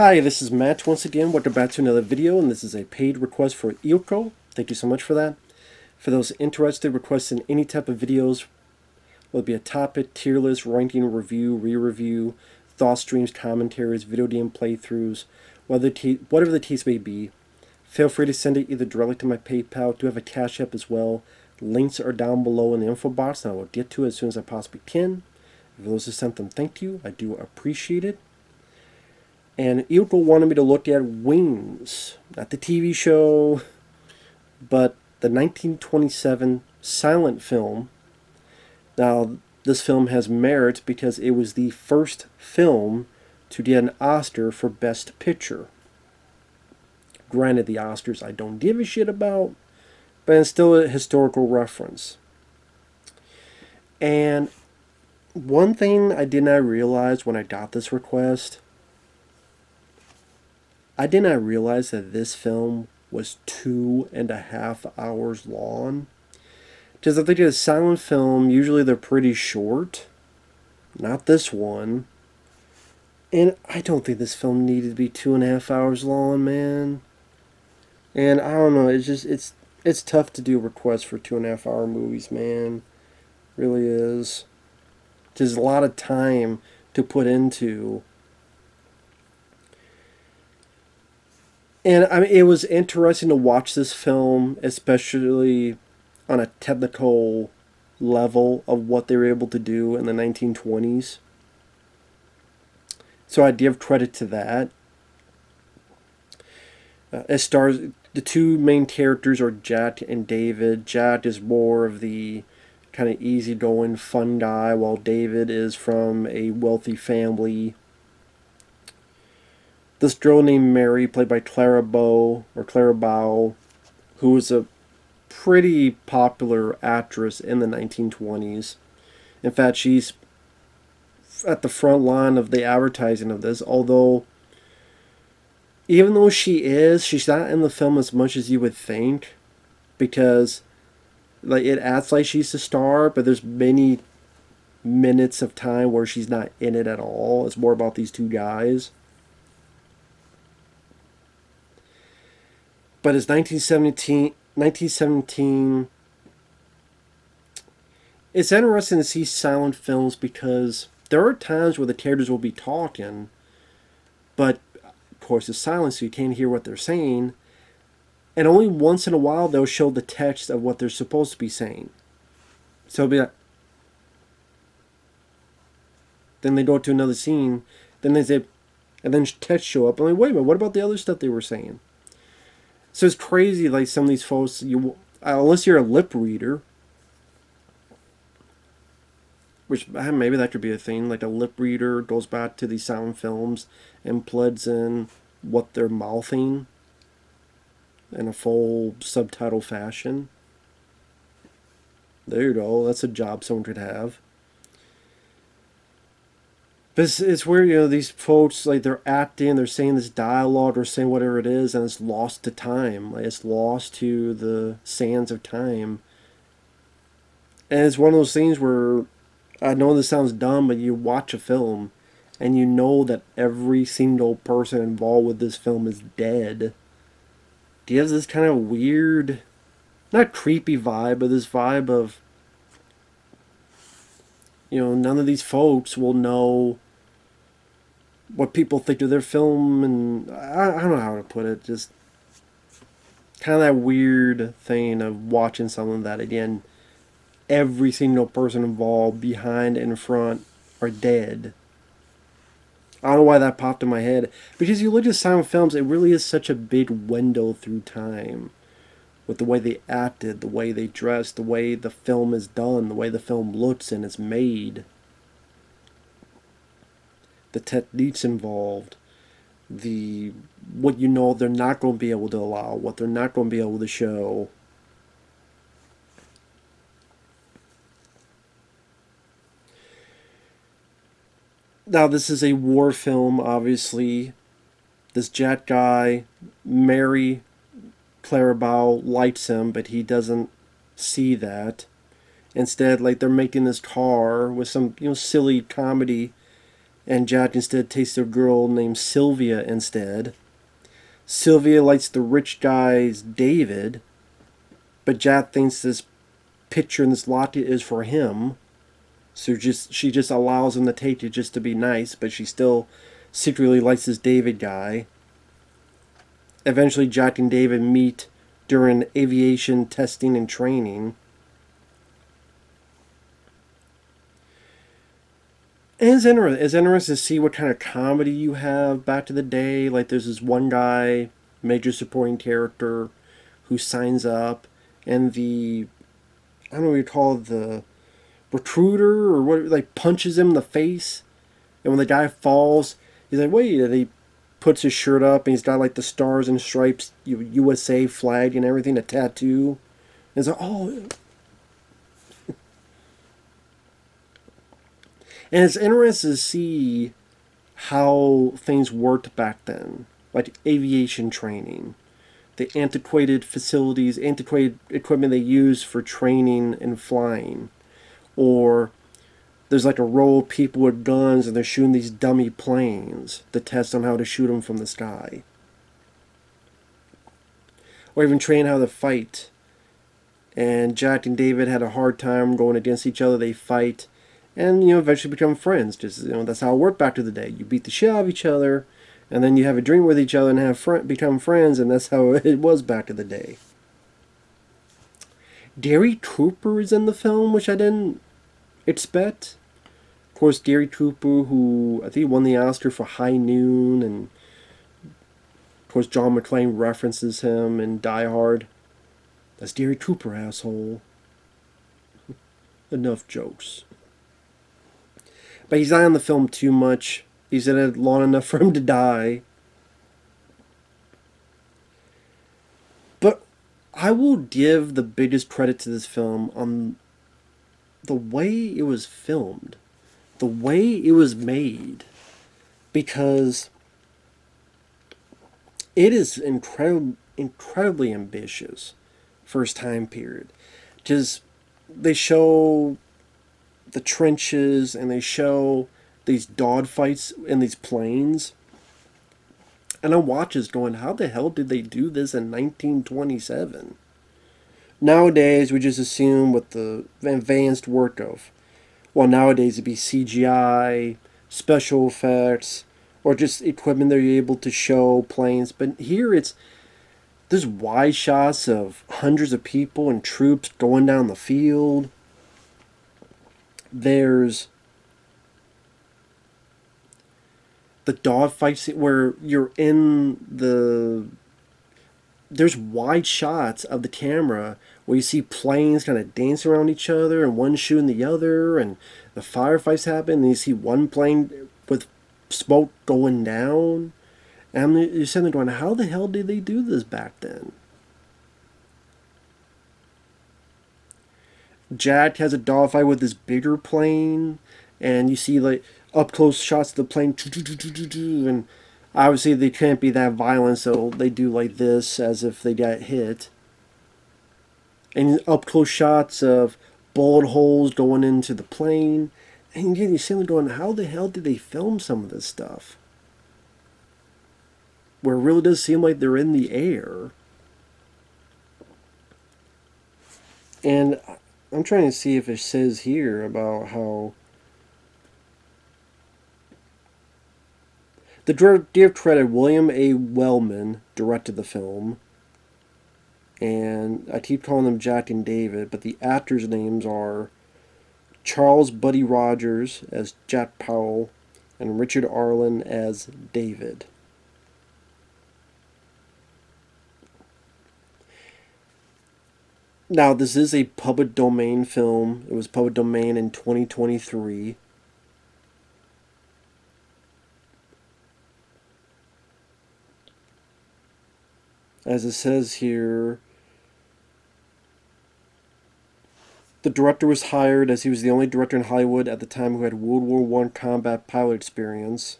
Hi, this is Matt once again. Welcome back to another video, and this is a paid request for Eelco. Thank you so much for that. For those interested, requesting any type of videos, whether it be a topic, tier list, ranking, review, re-review, thought streams, commentaries, video game playthroughs, whatever the case may be, feel free to send it either directly to my PayPal. I do have a CashApp as well. Links are down below in the info box, and I will get to it as soon as I possibly can. If those are sent them, thank you. I do appreciate it. And Eelco wanted me to look at Wings, not the TV show, but the 1927 silent film. Now, this film has merit because it was the first film to get an Oscar for Best Picture. Granted, the Oscars I don't give a shit about, but it's still a historical reference. And one thing I did not realize when I got this request, I did not realize that this film was 2.5 hours long. Because if they do a silent film, usually they're pretty short. Not this one. And I don't think this film needed to be 2.5 hours long, man. And I don't know, it's tough to do requests for 2.5 hour movies, man. It really is. There's a lot of time to put into. And I mean, it was interesting to watch this film, especially on a technical level of what they were able to do in the 1920s. So I give credit to that. As stars, the two main characters are Jack and David. Jack is more of the kind of easygoing, fun guy, while David is from a wealthy family. This girl named Mary, played by Clara Bow, who was a pretty popular actress in the 1920s. In fact, she's at the front line of the advertising of this, although even though she's not in the film as much as you would think, because like it acts like she's the star, but there's many minutes of time where she's not in it at all. It's more about these two guys. But it's 1917. It's interesting to see silent films because there are times where the characters will be talking, but of course it's silent, so you can't hear what they're saying. And only once in a while they'll show the text of what they're supposed to be saying. So it'll be like, then they go to another scene, then they say, and then text show up. I'm like, wait a minute, what about the other stuff they were saying? So it's crazy, like some of these folks, unless you're a lip reader, which maybe that could be a thing, like a lip reader goes back to these silent films and plugs in what they're mouthing in a full subtitle fashion. There you go, that's a job someone could have. But it's weird, these folks, like, they're acting, they're saying this dialogue or saying whatever it is, and it's lost to time. Like, it's lost to the sands of time. And it's one of those things where, I know this sounds dumb, but you watch a film, and you know that every single person involved with this film is dead. Do you have this kind of weird, not creepy vibe, but this vibe of, none of these folks will know what people think of their film, and I don't know how to put it, just kind of that weird thing of watching something that, again, every single person involved, behind and in front, are dead. I don't know why that popped in my head, because you look at silent films, it really is such a big window through time, with the way they acted, the way they dressed, the way the film is done, the way the film looks and is made. The techniques involved, what they're not going to be able to allow, what they're not going to be able to show. Now, this is a war film, obviously. This Jet guy, Mary Clarabelle, likes him, but he doesn't see that. Instead, like, they're making this car with some, silly comedy. and Jack instead takes a girl named Sylvia instead. Sylvia likes the rich guy's David, but Jack thinks this picture in this locket is for him. So she just allows him to take it just to be nice, but she still secretly likes this David guy. Eventually, Jack and David meet during aviation testing and training. And it's interesting to see what kind of comedy you have back to the day. Like, there's this one guy, major supporting character, who signs up, and I don't know what you call it, the recruiter, or what, like, punches him in the face. And when the guy falls, he's like, wait, and he puts his shirt up, and he's got, like, the stars and stripes, USA flag and everything, a tattoo. And it's like, oh. And it's interesting to see how things worked back then, like aviation training, the antiquated facilities, antiquated equipment they use for training and flying. Or there's like a row of people with guns and they're shooting these dummy planes to test on how to shoot them from the sky. Or even train how to fight. And Jack and David had a hard time going against each other. They fight. And, eventually become friends. Just, that's how it worked back to the day. You beat the shit out of each other, and then you have a drink with each other and become friends, and that's how it was back to the day. Gary Cooper is in the film, which I didn't expect. Of course, Gary Cooper, who I think won the Oscar for High Noon, and of course John McClane references him in Die Hard. That's Gary Cooper, asshole. Enough jokes. But he's not in the film too much. He's in it long enough for him to die. But I will give the biggest credit to this film on the way it was filmed. The way it was made. Because it is incredibly ambitious for its time period. Just, they show the trenches, and they show these dogfights in these planes. And I'm watching going, how the hell did they do this in 1927? Nowadays, we just assume with the advanced work of, well, nowadays it'd be CGI, special effects, or just equipment they're able to show planes. But here there's wide shots of hundreds of people and troops going down the field. There's the dogfights where you're there's wide shots of the camera where you see planes kind of dance around each other and one shooting the other, and the firefights happen, and you see one plane with smoke going down. And you're sitting there going, how the hell did they do this back then? Jack has a dogfight with this bigger plane, and you see like up close shots of the plane, and obviously they can't be that violent, so they do like this as if they got hit. And up close shots of bullet holes going into the plane, and again you're sitting there going, how the hell did they film some of this stuff? Where it really does seem like they're in the air. And I'm trying to see if it says here about how the director credit William A. Wellman directed the film, and I keep calling them Jack and David, but the actors' names are Charles Buddy Rogers as Jack Powell and Richard Arlen as David. Now, this is a public domain film. It was public domain in 2023. As it says here, the director was hired as he was the only director in Hollywood at the time who had World War I combat pilot experience.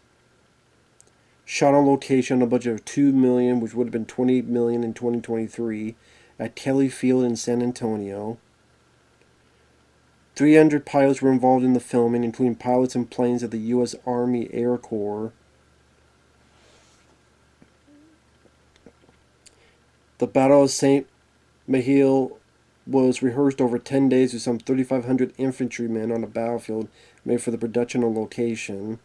Shot on location on a budget of $2 million, which would have been $28 million in 2023. At Kelly Field in San Antonio. 300 pilots were involved in the filming, including pilots and planes of the U.S. Army Air Corps. The Battle of St. Mihiel was rehearsed over 10 days with some 3,500 infantrymen on a battlefield made for the production on location.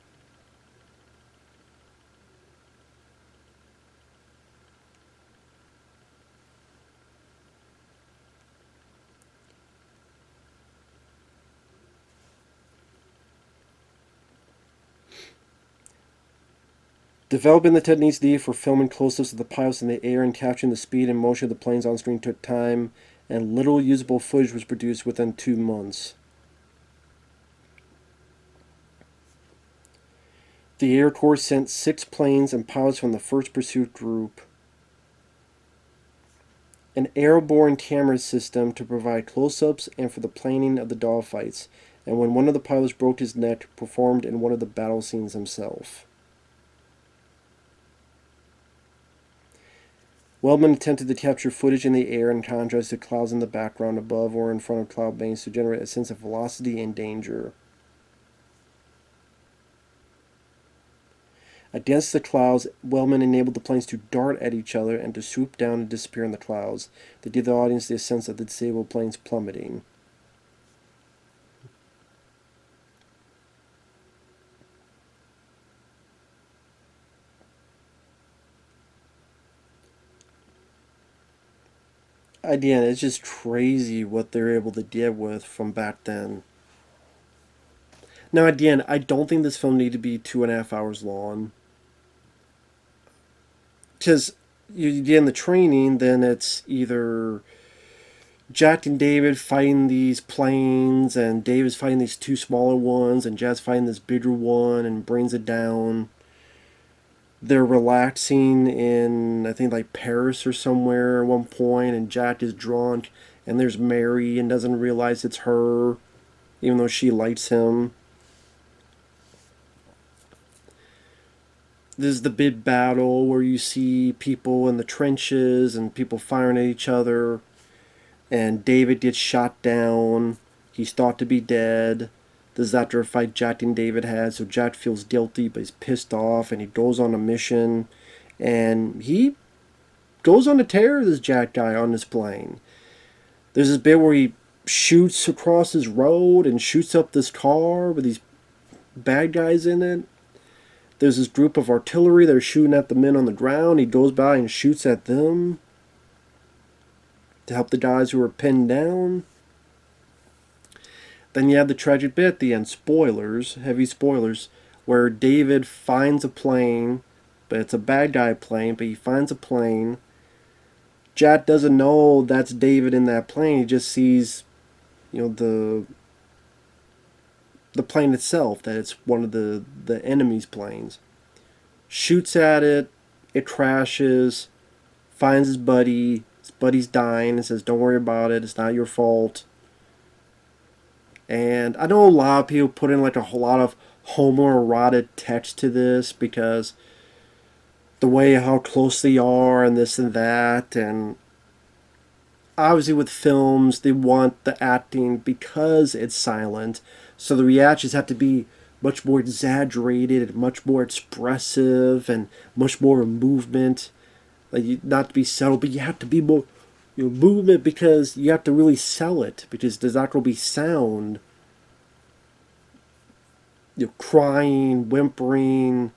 Developing the techniques needed for filming close-ups of the pilots in the air and capturing the speed and motion of the planes on screen took time, and little usable footage was produced within 2 months. The Air Corps sent 6 planes and pilots from the 1st Pursuit Group. An airborne camera system to provide close-ups and for the planning of the dogfights, and when one of the pilots broke his neck, performed in one of the battle scenes himself. Wellman attempted to capture footage in the air in contrast to clouds in the background above or in front of cloud banks to generate a sense of velocity and danger. Against the clouds, Wellman enabled the planes to dart at each other and to swoop down and disappear in the clouds, to give the audience the sense of the disabled planes plummeting. Again, it's just crazy what they're able to deal with from back then. Now, again, I don't think this film needed to be 2.5 hours long. Because you get in the training, then it's either Jack and David fighting these planes, and David's fighting these 2 smaller ones, and Jack's fighting this bigger one and brings it down. They're relaxing in, I think, like Paris or somewhere at one point, and Jack is drunk, and there's Mary and doesn't realize it's her, even though she likes him. This is the big battle where you see people in the trenches and people firing at each other, and David gets shot down. He's thought to be dead. This is after a fight Jack and David had, so Jack feels guilty, but he's pissed off, and he goes on a mission, and he goes on to tear this Jack guy on this plane. There's this bit where he shoots across his road and shoots up this car with these bad guys in it. There's this group of artillery that are shooting at the men on the ground. He goes by and shoots at them to help the guys who are pinned down. Then you have the tragic bit at the end, spoilers, heavy spoilers, where David finds a plane, but it's a bad guy plane, but he finds a plane. Jack doesn't know that's David in that plane. He just sees, the plane itself, that it's one of the enemy's planes. Shoots at it, it crashes, finds his buddy's dying, and says, "Don't worry about it, it's not your fault." And I know a lot of people put in like a whole lot of homoerotic text to this because the way how close they are and this and that, and obviously with films they want the acting because it's silent, so the reactions have to be much more exaggerated and much more expressive and much more movement. Like, not to be subtle, but you have to be more movement because you have to really sell it, because there's not going to be sound. Crying, whimpering,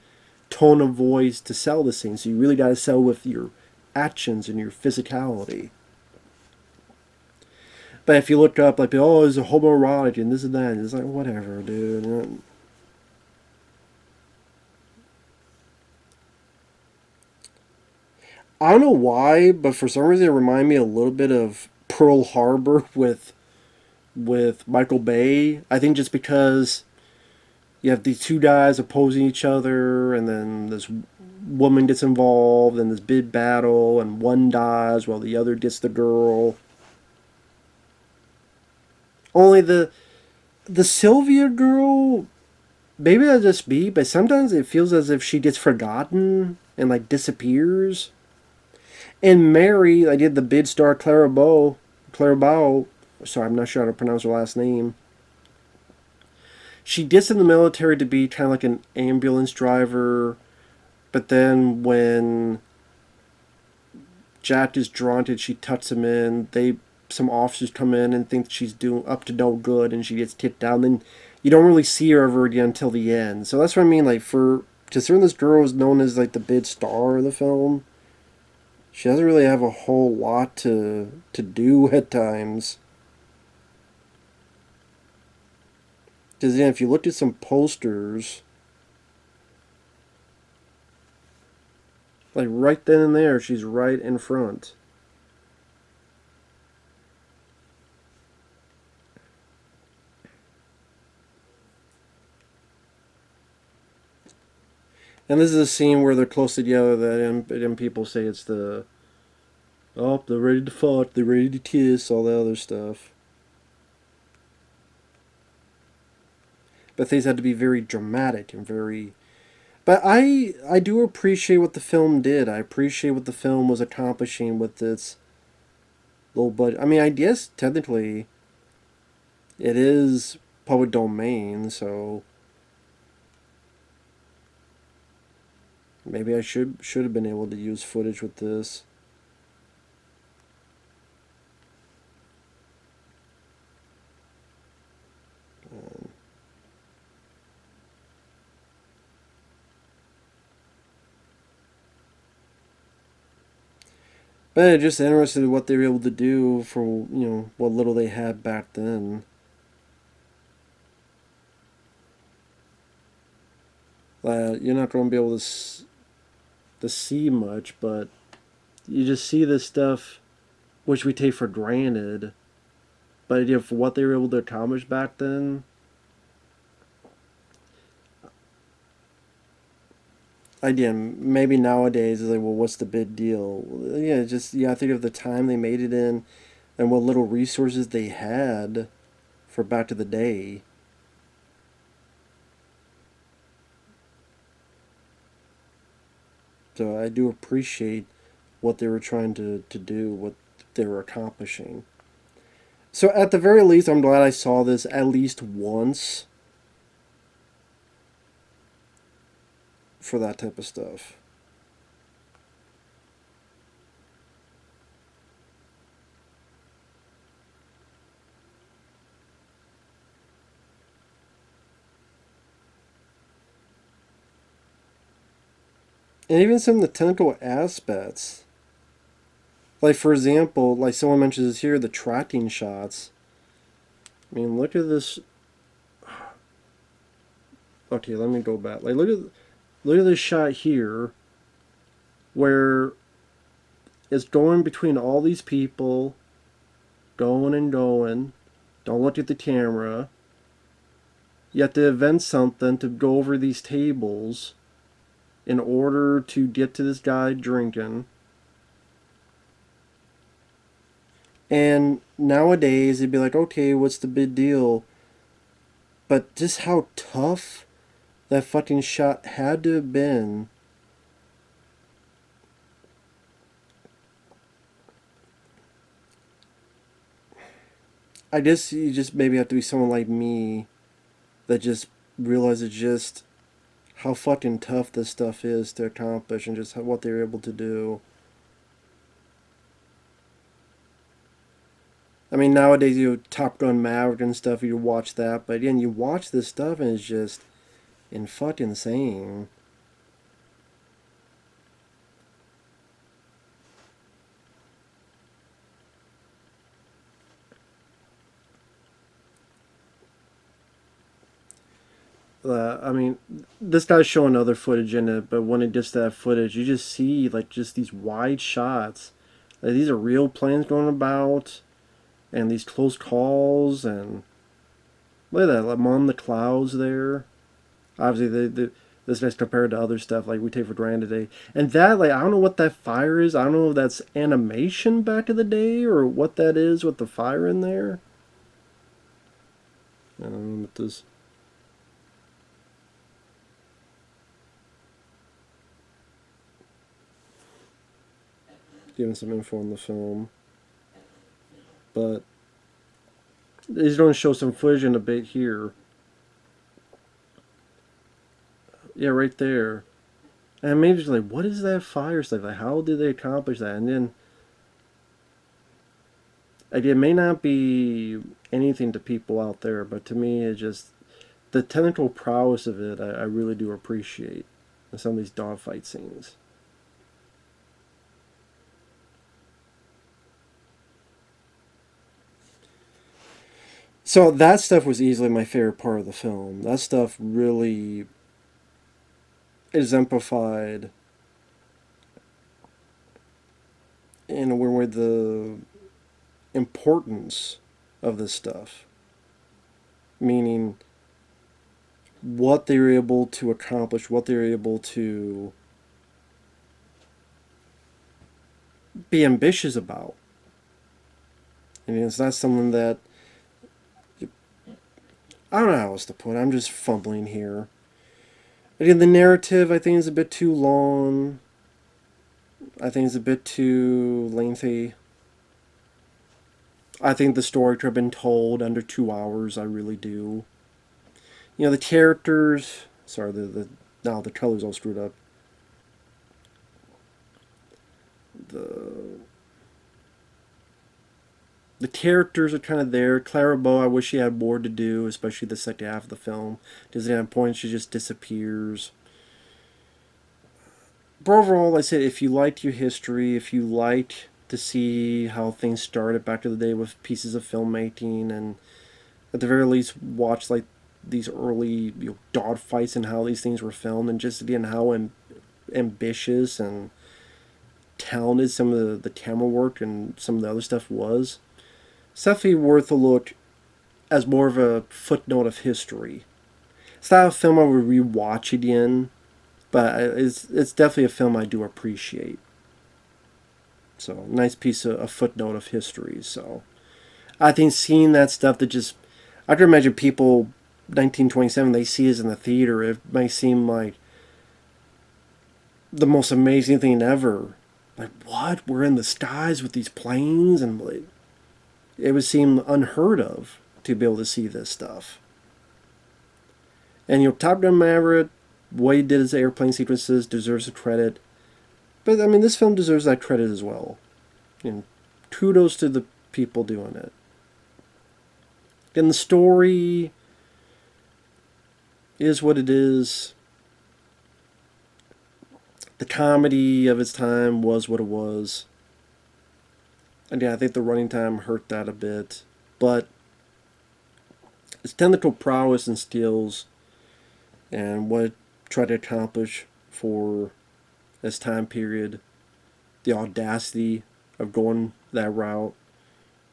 tone of voice to sell this thing. So you really got to sell with your actions and your physicality. But if you look up, like, oh, there's a homoerotic and this and that, it's like, whatever, dude. I don't know why, but for some reason it reminded me a little bit of Pearl Harbor with Michael Bay. I think just because you have these 2 guys opposing each other, and then this woman gets involved in this big battle, and one dies while the other gets the girl. Only the Sylvia girl, maybe that's just me, but sometimes it feels as if she gets forgotten and like disappears. And Mary, I did the bid star Clara Bow. Sorry, I'm not sure how to pronounce her last name. she gets in the military to be kind of like an ambulance driver, but then when Jack is drafted, she tucks him in. Some officers come in and think she's doing up to no good, and she gets kicked down. Then you don't really see her ever again until the end. So that's what I mean. Like for considering this girl is known as like the big star of the film, she doesn't really have a whole lot to do at times. Because yeah, if you look at some posters, like right then and there, she's right in front. And this is a scene where they're close together, and people say it's the, oh, they're ready to fuck, they're ready to kiss, all that other stuff. But things had to be very dramatic and very. But I do appreciate what the film did. I appreciate what the film was accomplishing with its little budget. I mean, I guess technically it is public domain, so maybe I should have been able to use footage with this. But I'm just interested in what they were able to do for what little they had back then. You're not going to be able to see much, but you just see this stuff which we take for granted. But for what they were able to accomplish back then, again, maybe nowadays it's like, well, what's the big deal? Yeah, just I think of the time they made it in, and what little resources they had for back to the day. So I do appreciate what they were trying to do, what they were accomplishing. So at the very least, I'm glad I saw this at least once for that type of stuff. And even some of the technical aspects. Like, for example, like someone mentions here, the tracking shots. I mean, look at this. Okay, let me go back. Like, look at this shot here, where it's going between all these people, going and going. Don't look at the camera. You have to invent something to go over these tables in order to get to this guy drinking. And nowadays, it'd be like, okay, what's the big deal? But just how tough that fucking shot had to have been. I guess you just maybe have to be someone like me that just realizes just how fucking tough this stuff is to accomplish and just what they were able to do. I mean, nowadays Top Gun Maverick and stuff, you watch that, but again, you watch this stuff and it's just fucking insane. I mean, this guy's showing other footage in it, but when it gets to that footage, you just see like just these wide shots. Like, these are real planes going about, and these close calls, and look at that, like, among the clouds there. Obviously, this guy's compared to other stuff like we take for granted today. And that, like, I don't know what that fire is. I don't know if that's animation back in the day or what that is with the fire in there. I don't know what this. Giving some info on the film. But he's going to show some footage in a bit here. Yeah, right there. And I'm just like, what is that fire stuff? Like, how did they accomplish that? And then, like, it may not be anything to people out there, but to me, it just the technical prowess of it. I really do appreciate in some of these dogfight scenes. So that stuff was easily my favorite part of the film. That stuff really exemplified in a way the importance of this stuff. Meaning what they were able to accomplish, what they were able to be ambitious about. I mean, it's not something that I don't know how else to put it. I'm just fumbling here. Again, the narrative I think is a bit too long. I think it's a bit too lengthy. I think the story could have been told under 2 hours. I really do. You know, the characters. Sorry, now the color's all screwed up. The the characters are kind of there. Clara Bow, I wish she had more to do, especially the second half of the film. Because at points she just disappears. But overall, like I said, if you liked your history, if you liked to see how things started back in the day with pieces of filmmaking, and at the very least watch like these early dog fights and how these things were filmed, and just again how ambitious and talented some of the camera work and some of the other stuff was, it's definitely worth a look as more of a footnote of history. It's not a film I would rewatch again, but it's definitely a film I do appreciate. So nice piece of a footnote of history. So I think seeing that stuff that just I can imagine people 1927 they see us in the theater. It may seem like the most amazing thing ever. Like what? We're in the skies with these planes, and like, it would seem unheard of to be able to see this stuff. And Top Gun Maverick, what he did as airplane sequences deserves the credit. But I mean, this film deserves that credit as well. And kudos to the people doing it. And the story is what it is. The comedy of its time was what it was. And yeah, I think the running time hurt that a bit. But its technical prowess and skills and what it tried to accomplish for this time period, the audacity of going that route,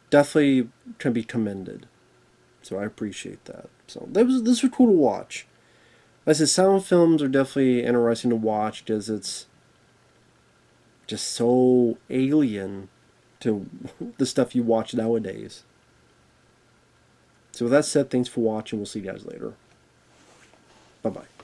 definitely can be commended. So I appreciate that. So this was cool to watch. Like I said, sound films are definitely interesting to watch because it's just so alien to the stuff you watch nowadays. So with that said, thanks for watching. We'll see you guys later. Bye-bye.